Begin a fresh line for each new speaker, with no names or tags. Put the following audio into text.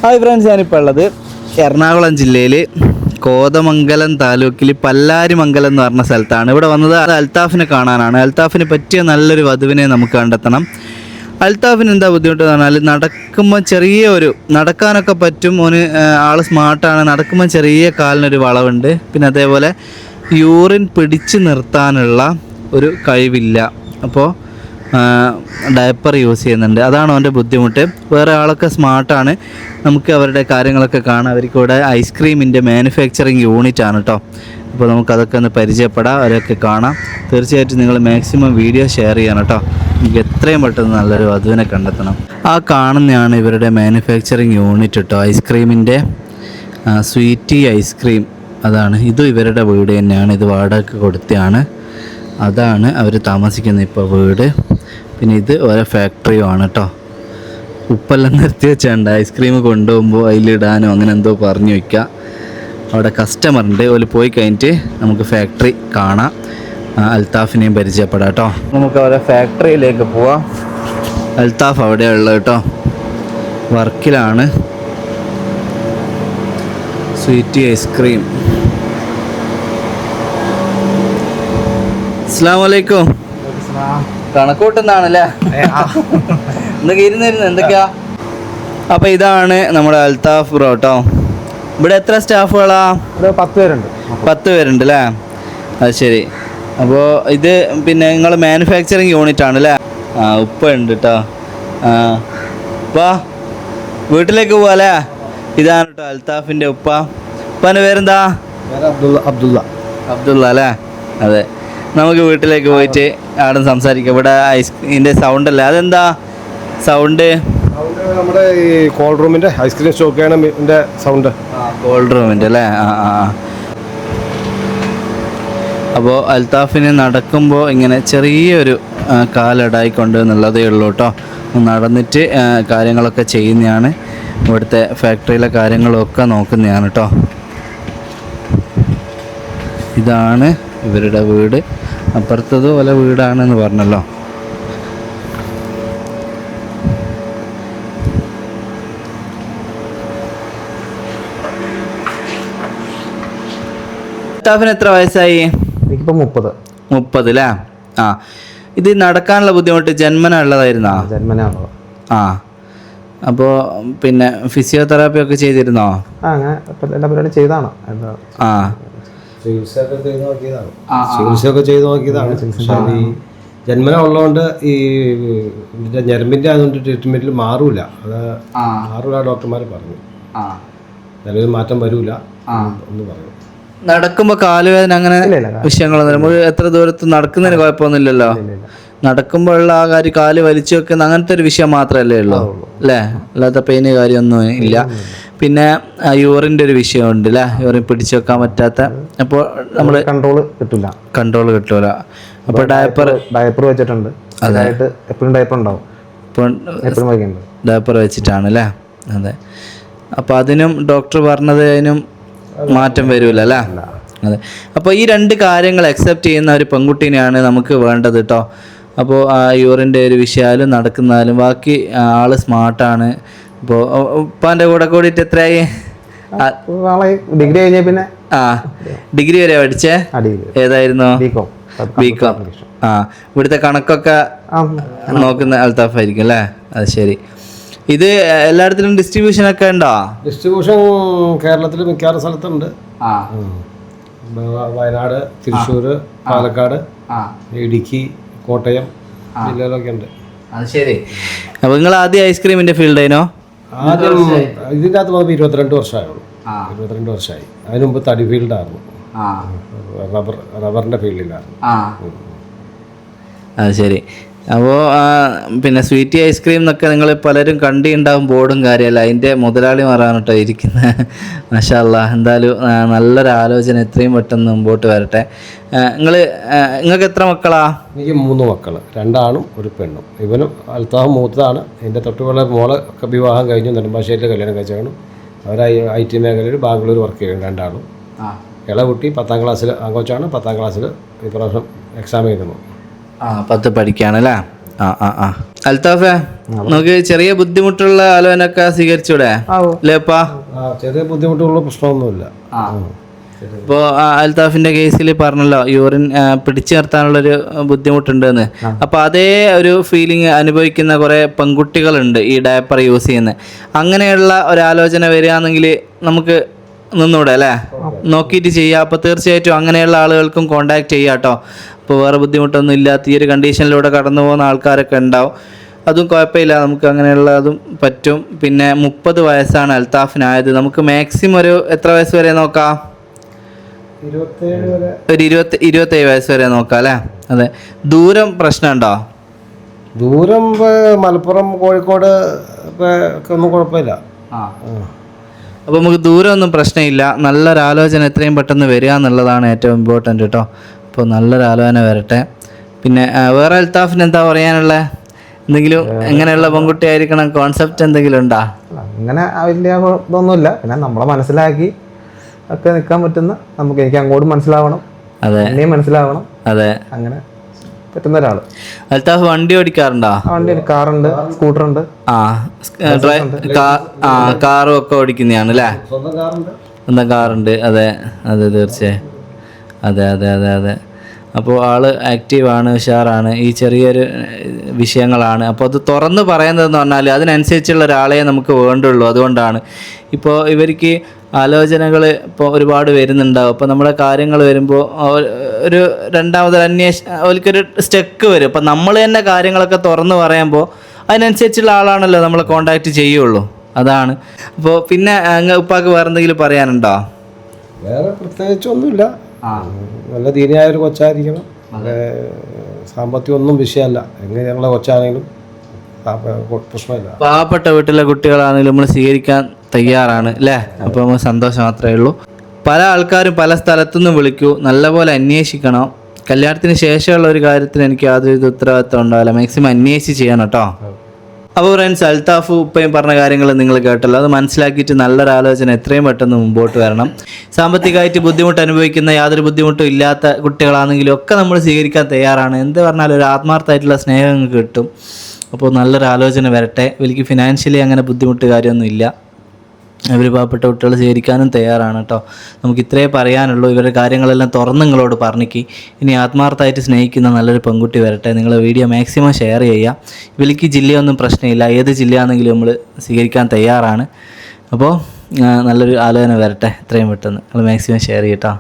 Hi friends, ഞാനിപ്പോൾ ഉള്ളത് എറണാകുളം ജില്ലയിൽ കോതമംഗലം താലൂക്കിൽ പല്ലാരിമംഗലം എന്ന് പറഞ്ഞ സ്ഥലത്താണ്. ഇവിടെ വന്നത് അൽത്താഫിനെ കാണാനാണ്. അൽത്താഫിന് പറ്റിയ നല്ലൊരു വധുവിനെ നമുക്ക് കണ്ടെത്തണം. അൽത്താഫിന് എന്താ ബുദ്ധിമുട്ടെന്ന് പറഞ്ഞാൽ നടക്കുമ്പോൾ നടക്കാനൊക്കെ പറ്റും. ആൾ സ്മാർട്ടാണ്. നടക്കുമ്പോൾ ചെറിയ കാലിനൊരു വളവുണ്ട്. പിന്നെ അതേപോലെ യൂറിൻ പിടിച്ച് നിർത്താനുള്ള ഒരു കഴിവില്ല. അപ്പോൾ ഡയപ്പർ യൂസ് ചെയ്യുന്നുണ്ട്. അതാണ് അവൻ്റെ ബുദ്ധിമുട്ട്. വേറെ ആളൊക്കെ സ്മാർട്ടാണ്. നമുക്ക് അവരുടെ കാര്യങ്ങളൊക്കെ കാണാം. അവർക്ക് ഇവിടെ ഐസ്ക്രീമിൻ്റെ മാനുഫാക്ചറിങ് യൂണിറ്റ് ആണ് കേട്ടോ. അപ്പോൾ നമുക്കതൊക്കെ ഒന്ന് പരിചയപ്പെടാം, അവരൊക്കെ കാണാം. തീർച്ചയായിട്ടും നിങ്ങൾ മാക്സിമം വീഡിയോ ഷെയർ ചെയ്യണം കേട്ടോ. നമുക്ക് എത്രയും പെട്ടെന്ന് നല്ലൊരു വധുവിനെ കണ്ടെത്തണം. ആ കാണുന്നതാണ് ഇവരുടെ മാനുഫാക്ചറിങ് യൂണിറ്റ് കേട്ടോ. ഐസ്ക്രീമിൻ്റെ സ്വീറ്റി ഐസ്ക്രീം അതാണ്. ഇതും ഇവരുടെ വീട് തന്നെയാണ്. ഇത് വാടകയ്ക്ക് കൊടുത്തതാണ്. അതാണ് അവർ താമസിക്കുന്ന ഇപ്പോൾ വീട്. പിന്നെ ഇത് ഓരോ ഫാക്ടറിയുമാണ് കേട്ടോ. ഉപ്പെല്ലാം നിർത്തി വെച്ചുണ്ട്. ഐസ്ക്രീം കൊണ്ടുപോകുമ്പോൾ അതിലിടാനോ അങ്ങനെ എന്തോ പറഞ്ഞു വയ്ക്കുക. അവിടെ കസ്റ്റമറുണ്ട്. ഓല് പോയി കഴിഞ്ഞിട്ട് നമുക്ക് ഫാക്ടറി കാണാം. അൽത്താഫിനെയും പരിചയപ്പെടാം കേട്ടോ. നമുക്ക് ഓരോ ഫാക്ടറിയിലേക്ക് പോവാം. അൽത്താഫ് അവിടെയുള്ളത് കേട്ടോ, വർക്കിലാണ്. Sweety ice cream. അസ്സലാമു അലൈക്കും. കണക്കൂട്ടുന്നാണല്ലേ എന്തൊക്കെ ഇരുന്നിരുന്നു എന്തൊക്കെയാ? അപ്പോൾ ഇതാണ് നമ്മുടെ അൽത്താഫ് ബ്രോ കേട്ടോ. ഇവിടെ എത്ര സ്റ്റാഫുകളാ? 10 പേരുണ്ട് അല്ലേ? അത് ശരി. അപ്പോൾ ഇത് പിന്നെ നിങ്ങൾ മാനുഫാക്ചറിങ് യൂണിറ്റ് ആണ് അല്ലേ? ഉപ്പ ഉണ്ട് കേട്ടോ. വാ വീട്ടിലേക്ക് പോവാ അല്ലേ? ഇതാണ് കേട്ടോ അൽത്താഫിൻ്റെ ഉപ്പ. ഉപ്പാൻ്റെ പേരെന്താ? അബ്ദുള്ള അല്ലേ? അതെ. നമുക്ക് വീട്ടിലേക്ക് പോയിട്ട് അവിടെ സംസാരിക്കാം. ഇവിടെ ഇതിൻ്റെ സൗണ്ട് അല്ലേ? അതെന്താ സൗണ്ട്?
നമ്മുടെ ഈ കോൾഡ് റൂമിൻ്റെ ഐസ്ക്രീം സ്റ്റോക്ക് ചെയ്യണതിൻ്റെ സൗണ്ട്.
കോൾഡ് റൂമിൻ്റെ അല്ലേ? അപ്പോൾ അൽത്താഫിന് നടക്കുമ്പോൾ ഇങ്ങനെ ചെറിയൊരു കാലടായിക്കൊണ്ട് എന്നുള്ളതേ ഉള്ളൂ കേട്ടോ. നടന്നിട്ട് കാര്യങ്ങളൊക്കെ ചെയ്യുന്നതാണ്. ഇവിടുത്തെ ഫാക്ടറിയിലെ കാര്യങ്ങളൊക്കെ നോക്കുന്നതാണ് കേട്ടോ. ഇതാണ് ഇവരുടെ വീട്. അപ്പുറത്തത് പോലെ വീടാണെന്ന് പറഞ്ഞല്ലോ. അൽത്താഫിന് എത്ര വയസ്സായി?
എനിക്കിപ്പോൾ 30
അല്ലേ? ഇത് നടക്കാനുള്ള ബുദ്ധിമുട്ട് ജന്മന ഉള്ളതായിരുന്നോ?
ജന്മന.
അപ്പോൾ പിന്നെ ഫിസിയോതെറാപ്പി ഒക്കെ ചെയ്തിരുന്നോ?
അങ്ങനെ എല്ലാ പരിപാടിയും ചെയ്താണ്.
ചികിത്സയൊക്കെ ചെയ്ത് നോക്കിയതാണ്. ഈ ജന്മന ഉള്ളതുകൊണ്ട് ഈ ഞരമ്പിൻ്റെ അതുകൊണ്ട് ട്രീറ്റ്മെന്റിൽ മാറൂല. ഡോക്ടർമാർ പറഞ്ഞു. നിലവിൽ മാറ്റം വരൂല എന്ന് പറഞ്ഞു.
നടക്കുമ്പോൾ കാലുവേദന അങ്ങനെ വിഷയങ്ങളൊന്നും നമ്മൾ എത്ര ദൂരത്ത് നടക്കുന്നതിന് കുഴപ്പമൊന്നുമില്ലല്ലോ. നടക്കുമ്പോഴുള്ള ആ കാര്യം കാല് വലിച്ചു വെക്കുന്ന അങ്ങനത്തെ ഒരു വിഷയം മാത്രമല്ലേ ഉള്ളൂ അല്ലേ? അല്ലാത്ത പെയിന് കാര്യമൊന്നും ഇല്ല. പിന്നെ യൂറിൻ്റെ ഒരു വിഷയമുണ്ട് അല്ലേ? യൂറിൻ പിടിച്ചു വെക്കാൻ പറ്റാത്ത. അപ്പോൾ നമ്മൾ കൺട്രോൾ കിട്ടൂല. അപ്പോൾ ഡയപ്പർ
വെച്ചിട്ടുണ്ട്. അതായിട്ട് എപ്പോഴും ഡയപ്പർ ഉണ്ടാവും.
ഡയപ്പർ വെച്ചിട്ടാണ് അല്ലേ? അതെ. അപ്പോൾ അതിനും ഡോക്ടർ പറഞ്ഞത് അതിനും മാറ്റം വരില്ല അല്ലേ? അതെ. അപ്പോൾ ഈ 2 കാര്യങ്ങൾ അക്സെപ്റ്റ് ചെയ്യുന്ന ഒരു പെൺകുട്ടീനെയാണ് നമുക്ക് വേണ്ടത് കേട്ടോ. അപ്പോൾ യൂറിൻ്റെ ഒരു വിഷയമായാലും നടക്കുന്നാലും ബാക്കി ആള് സ്മാർട്ടാണ്. ഇപ്പോൾ ഉപ്പാൻ്റെ കൂടെ കൂടിയിട്ട് എത്രയായി?
ഡിഗ്രി കഴിഞ്ഞ പിന്നെ
ഡിഗ്രി വരെ പഠിച്ചേ? ഏതായിരുന്നു? ബികോം. ഇവിടുത്തെ കണക്കൊക്കെ നോക്കുന്ന അൽത്താഫ് ആയിരിക്കും അല്ലേ? അത് ശരി. ഇത് എല്ലായിടത്തിലും ഡിസ്ട്രിബ്യൂഷൻ ഒക്കെ ഉണ്ടോ?
ഡിസ്ട്രിബ്യൂഷൻ കേരളത്തിൽ മിക്കവാറും സ്ഥലത്തുണ്ട്. വയനാട്, തൃശ്ശൂർ, പാലക്കാട്, ഇടുക്കി, കോട്ടയം ജില്ലയിലൊക്കെ ഉണ്ട്.
അത് ശരി. അപ്പോൾ നിങ്ങൾ ആദ്യം ഐസ്ക്രീമിൻ്റെ ഫീൽഡേനോ?
ആദ്യം ഇതിൻ്റെ അകത്ത് വന്നപ്പോൾ 22 വർഷമായുള്ളൂ. 22 വർഷമായി. അതിന് മുമ്പ് തടി ഫീൽഡായിരുന്നു. റബ്ബറിൻ്റെ ഫീൽഡിലായിരുന്നു.
അത് ശരി. അപ്പോൾ പിന്നെ സ്വീറ്റി ഐസ്ക്രീം എന്നൊക്കെ നിങ്ങൾ പലരും കണ്ടിട്ടുണ്ടാവും ബോർഡും കാര്യമല്ല. അതിൻ്റെ മുതലാളിമാരാണ് കേട്ടോ ഇരിക്കുന്നത്. മാഷാ അല്ലാഹ്. എന്തായാലും നല്ലൊരു ആലോചന എത്രയും പെട്ടെന്ന് മുമ്പോട്ട് വരട്ടെ. നിങ്ങൾക്ക് എത്ര മക്കളാ?
എനിക്ക് 3 മക്കൾ, 2 ആണും 1 പെണ്ണും. ഇവനും അൽത്താഫ് മൂത്തതാണ്. എൻ്റെ തൊട്ടുപോലെ മോളെ വിവാഹം കഴിഞ്ഞു. നെടുമ്പാശ്ശേരിയിൽ കല്യാണം കഴിച്ചാണ്. അവർ IT മേഖലയിൽ ബാംഗ്ലൂർ വർക്ക് ചെയ്യും. 2 ആളും. ഇളകുട്ടി 10ാം ക്ലാസ്സിൽ ആഘോഷമാണ്. 10ാം ക്ലാസ്സിൽ ഇപ്രാവശ്യം എക്സാം എഴുതുന്നു.
10 പഠിക്കുകയാണല്ലേ? അൽത്താഫേ, നമുക്ക് ചെറിയ ബുദ്ധിമുട്ടുള്ള ആലോചനൊക്കെ സ്വീകരിച്ചൂടെ അല്ലേപ്പാ?
ചെറിയ ബുദ്ധിമുട്ടുള്ള പ്രശ്നമൊന്നുമില്ല.
ഇപ്പോൾ അൽത്താഫിന്റെ കേസിൽ പറഞ്ഞല്ലോ യൂറിൻ പിടിച്ചു നിർത്താനുള്ളൊരു ബുദ്ധിമുട്ടുണ്ടെന്ന്. അപ്പോൾ അതേ ഒരു ഫീലിംഗ് അനുഭവിക്കുന്ന കുറേ പെൺകുട്ടികളുണ്ട് ഈ ഡയപ്പർ യൂസ് ചെയ്യുന്നത്. അങ്ങനെയുള്ള ഒരാലോചന വരികയാണെങ്കിൽ നമുക്ക് നിന്നൂടെ അല്ലേ? നോക്കിയിട്ട് ചെയ്യാം. അപ്പോൾ തീർച്ചയായിട്ടും അങ്ങനെയുള്ള ആളുകൾക്കും കോണ്ടാക്ട് ചെയ്യാം കേട്ടോ. അപ്പോൾ വേറെ ബുദ്ധിമുട്ടൊന്നും ഇല്ലാത്ത ഈ ഒരു കണ്ടീഷനിലൂടെ കടന്നു പോകുന്ന ആൾക്കാരൊക്കെ ഉണ്ടാവും. അതും കുഴപ്പമില്ല, നമുക്ക് അങ്ങനെയുള്ളതും പറ്റും. പിന്നെ 30 വയസ്സാണ് അൽത്താഫിനായത്. നമുക്ക് മാക്സിമം ഒരു എത്ര വയസ്സ് വരെ നോക്കാം? ഒരു 27 വയസ്സ് വരെ നോക്കാം അല്ലേ? അതെ. ദൂരം പ്രശ്നമുണ്ടോ?
ദൂരം മലപ്പുറം കോഴിക്കോട് ഒക്കെ ഒന്നും കുഴപ്പമില്ല.
അപ്പോൾ നമുക്ക് ദൂരമൊന്നും പ്രശ്നമില്ല. നല്ലൊരാലോചന എത്രയും പെട്ടെന്ന് വരിക എന്നുള്ളതാണ് ഏറ്റവും ഇമ്പോർട്ടൻ്റ് കേട്ടോ. അപ്പോൾ നല്ലൊരാലോചന വരട്ടെ. പിന്നെ വേറെ അൽത്താഫിന് എന്താ പറയാനുള്ളത്? എന്തെങ്കിലും എങ്ങനെയുള്ള പെൺകുട്ടി ആയിരിക്കണം കോൺസെപ്റ്റ് എന്തെങ്കിലും ഉണ്ടോ?
അങ്ങനെ വലിയ ഇതൊന്നുമില്ല. പിന്നെ നമ്മളെ മനസ്സിലാക്കി ഒക്കെ നിൽക്കാൻ പറ്റുന്ന, എനിക്ക് അങ്ങോട്ടും മനസ്സിലാവണം,
അതെ,
എന്നെയും മനസ്സിലാവണം,
അതെ,
അങ്ങനെ പറ്റുന്ന ഒരാള്.
അൽത്താഫ് വണ്ടി ഓടിക്കാറുണ്ടോ?
വണ്ടി, കാറുണ്ട്, സ്കൂട്ടറുണ്ട്.
കാറും ഒക്കെ ഓടിക്കുന്നതാണ് അല്ലേ? സ്വന്തം കാറുണ്ട്. അതെ അതെ, തീർച്ചയായും. അതെ അതെ അതെ അതെ. അപ്പോൾ ആള് ആക്റ്റീവാണ്, ഉഷാറാണ്. ഈ ചെറിയൊരു വിഷയങ്ങളാണ്. അപ്പോൾ അത് തുറന്ന് പറയുന്നതെന്ന് പറഞ്ഞാൽ അതിനനുസരിച്ചുള്ള ഒരാളെ നമുക്ക് വേണ്ടുള്ളൂ. അതുകൊണ്ടാണ് ഇപ്പോൾ ഇവർക്ക് ആലോചനകൾ ഇപ്പോൾ ഒരുപാട് വരുന്നുണ്ടാവും. അപ്പോൾ നമ്മുടെ കാര്യങ്ങൾ വരുമ്പോൾ ഒരു രണ്ടാമതൊരു അവർക്കൊരു സ്റ്റെക്ക് വരും. അപ്പോൾ നമ്മൾ തന്നെ കാര്യങ്ങളൊക്കെ തുറന്ന് പറയുമ്പോൾ അതിനനുസരിച്ചുള്ള ആളാണല്ലോ നമ്മൾ കോണ്ടാക്ട് ചെയ്യുള്ളൂ. അതാണ്. അപ്പോൾ പിന്നെ അങ്ങ് ഉപ്പാക്ക് വേറെ എന്തെങ്കിലും പറയാനുണ്ടോ?
വേറെ പ്രത്യേകിച്ചൊന്നുമില്ല. നല്ല ദീനിയായ ഒരു കൊച്ചായിരിക്കണം. സാമ്പത്തികം ഒന്നും വിഷയമല്ല. എങ്ങനെ ഞങ്ങളെ കൊച്ചാണെങ്കിലും പ്രശ്നമില്ല.
പാവപ്പെട്ട വീട്ടിലെ കുട്ടികളാണെങ്കിലും നമ്മൾ സ്വീകരിക്കാൻ തയ്യാറാണ് അല്ലേ? അപ്പോൾ നമുക്ക് സന്തോഷം മാത്രമേ ഉള്ളൂ. പല ആൾക്കാരും പല സ്ഥലത്തുനിന്നും വിളിക്കൂ. നല്ലപോലെ അന്വേഷിക്കണം. കല്യാണത്തിന് ശേഷമുള്ള ഒരു കാര്യത്തിൽ എനിക്ക് യാതൊരു ഉത്തരവാദിത്വം ഉണ്ടാവില്ല. മാക്സിമം അന്വേഷിച്ച് ചെയ്യണം കേട്ടോ. അപ്പോൾ ഫ്രണ്ട്സ്, അൽത്താഫ് ഉപ്പയും പറഞ്ഞ കാര്യങ്ങൾ നിങ്ങൾ കേട്ടല്ലോ. അത് മനസ്സിലാക്കിയിട്ട് നല്ലൊരാലോചന എത്രയും പെട്ടെന്ന് മുമ്പോട്ട് വരണം. സാമ്പത്തികമായിട്ട് ബുദ്ധിമുട്ട് അനുഭവിക്കുന്ന, യാതൊരു ബുദ്ധിമുട്ടും ഇല്ലാത്ത കുട്ടികളാണെങ്കിലും ഒക്കെ നമ്മൾ സ്വീകരിക്കാൻ തയ്യാറാണ്. എന്ത് പറഞ്ഞാലും ഒരു ആത്മാർത്ഥമായിട്ടുള്ള സ്നേഹം കിട്ടും. അപ്പോൾ നല്ലൊരാലോചന വരട്ടെ. എനിക്ക് ഫിനാൻഷ്യലി അങ്ങനെ ബുദ്ധിമുട്ട് കാര്യമൊന്നുമില്ല. ഇവർ പാവപ്പെട്ട കുട്ടികൾ സ്വീകരിക്കാനും തയ്യാറാണ് കേട്ടോ. നമുക്ക് ഇത്രേ പറയാനുള്ളൂ. ഇവരുടെ കാര്യങ്ങളെല്ലാം തുറന്ന് നിങ്ങളോട് പറഞ്ഞിക്ക്. ഇനി ആത്മാർത്ഥമായിട്ട് സ്നേഹിക്കുന്ന നല്ലൊരു പെൺകുട്ടി വരട്ടെ. നിങ്ങൾ വീഡിയോ മാക്സിമം ഷെയർ ചെയ്യുക. ഇവർക്ക് ജില്ലയൊന്നും പ്രശ്നമില്ല. ഏത് ജില്ലയാണെങ്കിലും നമ്മൾ സ്വീകരിക്കാൻ തയ്യാറാണ്. അപ്പോൾ നല്ലൊരു ആലോചന വരട്ടെ എത്രയും പെട്ടെന്ന്. നിങ്ങൾ മാക്സിമം ഷെയർ ചെയ്യട്ടോ.